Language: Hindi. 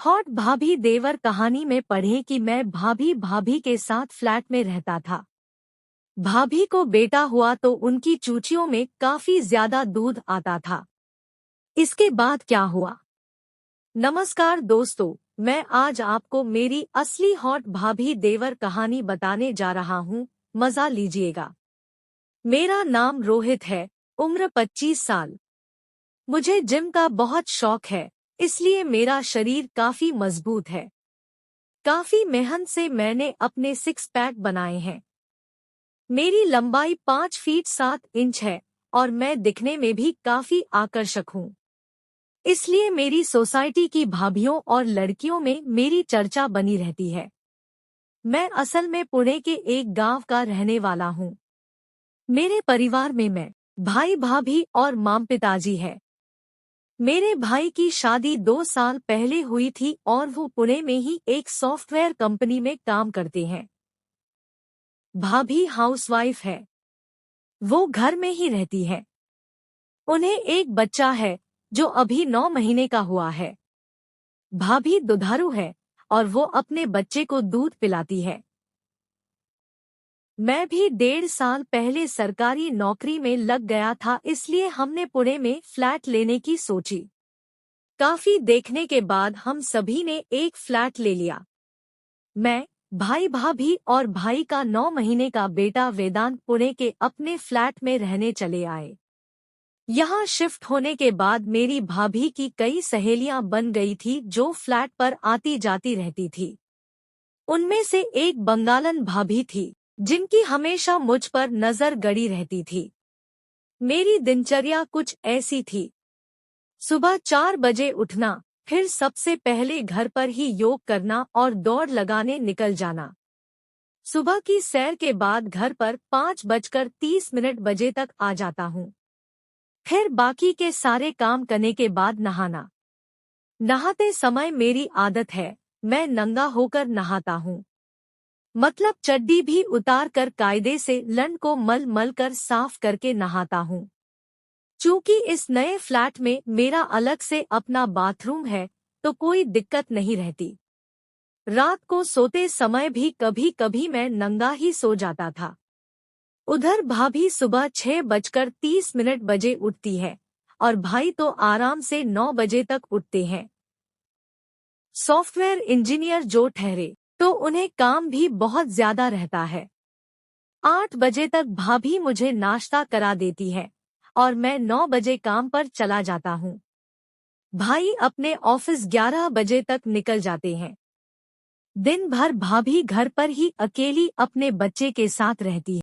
हॉट भाभी देवर कहानी में पढ़े कि मैं भाभी के साथ फ्लैट में रहता था। भाभी को बेटा हुआ तो उनकी चूचियों में काफी ज्यादा दूध आता था। इसके बाद क्या हुआ? नमस्कार दोस्तों, मैं आज आपको मेरी असली हॉट भाभी देवर कहानी बताने जा रहा हूँ। मजा लीजिएगा। मेरा नाम रोहित है, उम्र 25 साल। मुझे जिम का बहुत शौक है, इसलिए मेरा शरीर काफी मजबूत है। काफी मेहनत से मैंने अपने 6 पैक बनाए हैं। मेरी लंबाई 5 फीट 7 इंच है और मैं दिखने में भी काफी आकर्षक हूँ। इसलिए मेरी सोसाइटी की भाभियों और लड़कियों में मेरी चर्चा बनी रहती है। मैं असल में पुणे के एक गांव का रहने वाला हूँ। मेरे परिवार में मैं, भाई भाभी और माम पिताजी है। मेरे भाई की शादी 2 साल पहले हुई थी और वो पुणे में ही एक सॉफ्टवेयर कंपनी में काम करते हैं। भाभी हाउसवाइफ है। वो घर में ही रहती है। उन्हें एक बच्चा है जो अभी 9 महीने का हुआ है। भाभी दुधारू है और वो अपने बच्चे को दूध पिलाती है। मैं भी 1.5 साल पहले सरकारी नौकरी में लग गया था, इसलिए हमने पुणे में फ्लैट लेने की सोची। काफी देखने के बाद हम सभी ने एक फ्लैट ले लिया। मैं, भाई भाभी और भाई का 9 महीने का बेटा वेदांत पुणे के अपने फ्लैट में रहने चले आए। यहाँ शिफ्ट होने के बाद मेरी भाभी की कई सहेलियां बन गई थी जो फ्लैट पर आती जाती रहती थी। उनमें से एक बंगालन भाभी थी जिनकी हमेशा मुझ पर नजर गड़ी रहती थी। मेरी दिनचर्या कुछ ऐसी थी। सुबह 4 बजे उठना, फिर सबसे पहले घर पर ही योग करना और दौड़ लगाने निकल जाना। सुबह की सैर के बाद घर पर 5:30 बजे तक आ जाता हूँ। फिर बाकी के सारे काम करने के बाद नहाना। नहाते समय मेरी आदत है, मैं नंगा होकर नहाता हूँ। मतलब चड्डी भी उतार कर कायदे से लन को मल मल कर साफ करके नहाता हूँ। चूंकि इस नए फ्लैट में मेरा अलग से अपना बाथरूम है तो कोई दिक्कत नहीं रहती। रात को सोते समय भी कभी कभी मैं नंगा ही सो जाता था। उधर भाभी सुबह 6:30 बजे उठती है और भाई तो आराम से 9 बजे तक उठते हैं। सॉफ्टवेयर इंजीनियर जो ठहरे तो उन्हें काम भी बहुत ज्यादा रहता है। 8 बजे तक भाभी मुझे नाश्ता करा देती है और मैं 9 बजे काम पर चला जाता हूँ। भाई अपने ऑफिस 11 बजे तक निकल जाते हैं। दिन भर भाभी घर पर ही अकेली अपने बच्चे के साथ रहती है।